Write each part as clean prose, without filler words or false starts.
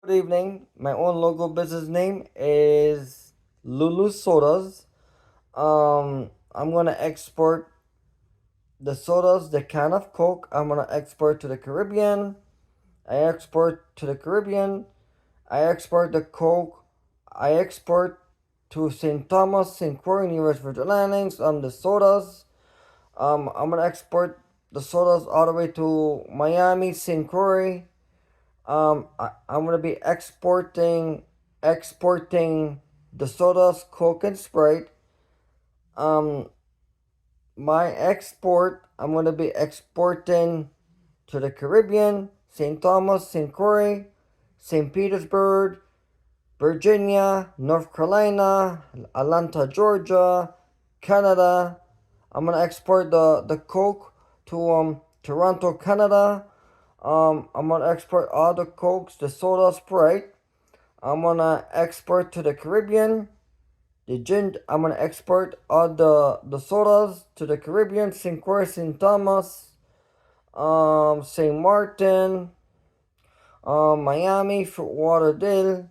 Good evening. My own logo business name is Lulu Sodas. I'm gonna export the sodas, the can of Coke. I'm gonna export to the Caribbean. I export to the Caribbean. I export the Coke. I export to St. Thomas, St. Croix, in the West Virgin Islands. The sodas. I'm gonna export the sodas all the way to Miami, St. Croix. I'm gonna be exporting the sodas, Coke and Sprite. Um, my export, I'm gonna be exporting to the Caribbean, St. Thomas, St. Croix, St. Petersburg, Virginia, North Carolina, Atlanta, Georgia, Canada. I'm gonna export the Coke to Toronto, Canada. I'm gonna export all the Cokes, the soda, Sprite. I'm gonna export to the Caribbean. I'm gonna export all the sodas to the Caribbean, St. Croix, St. Thomas, St. Martin, Miami, Fort Lauderdale.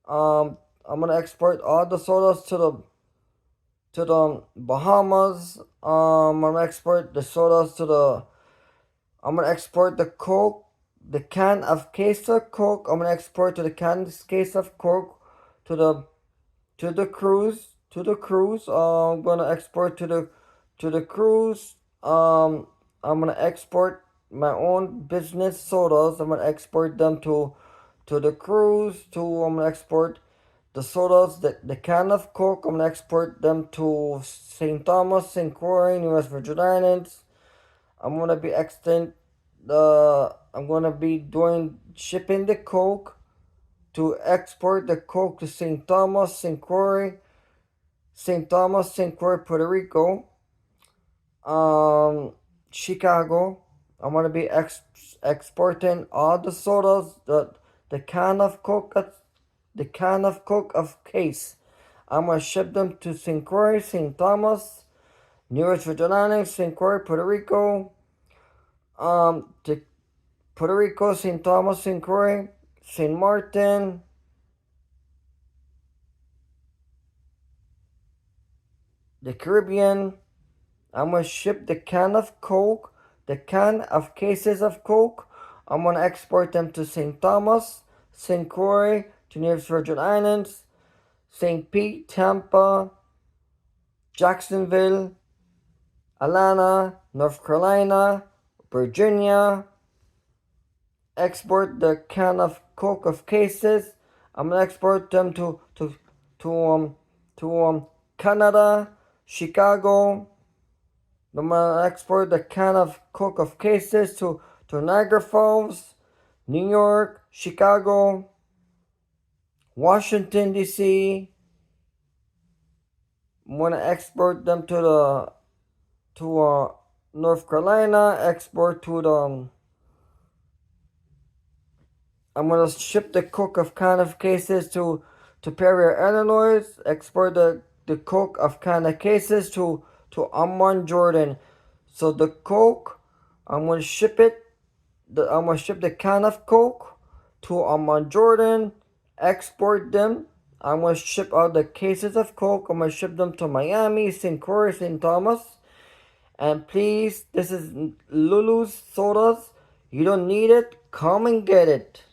I'm gonna export all the sodas to the Bahamas. I'm gonna export the sodas to the. I'm gonna export the Coke, the can of case of Coke. I'm gonna export to the case of Coke to the cruise. I'm gonna export to the cruise. I'm gonna export my own business sodas. I'm gonna export them to the cruise. I'm gonna export the sodas, the can of Coke. I'm gonna export them to St. Thomas, St. Croix, West Virgin Islands. I'm gonna be extend the. I'm gonna be doing shipping the Coke to export the Coke to St. Thomas, St. Croix, St. Croix, Puerto Rico, Chicago. I'm gonna be exporting all the sodas, the can of Coke, the can of Coke of case. I'm gonna ship them to St. Croix, St. Thomas, West Virgin Islands, St. Croix, Puerto Rico, to Puerto Rico, St. Thomas, St. Croix, St. Martin, the Caribbean. I'm gonna ship the can of Coke, the can of cases of Coke. I'm gonna export them to St. Thomas, St. Croix, to Nevis Virgin Islands, St. Pete, Tampa, Jacksonville, Atlanta, North Carolina, Virginia. Export the can of Coke of cases. I'm gonna export them to Canada, Chicago. I'm gonna export the can of Coke of cases to Niagara Falls, New York, Chicago, Washington D.C. I'm gonna export them to North Carolina. Export to the. I'm gonna ship the Coke of can of cases to Perrier, Illinois. Export the Coke of can of cases to Amman, Jordan. So the Coke, I'm gonna ship it. I'm gonna ship the can of Coke to Amman, Jordan. Export them. I'm gonna ship out the cases of Coke. I'm gonna ship them to Miami, St. Croix, St. Thomas. And please, this is Lulu's Sodas. You don't need it. Come and get it.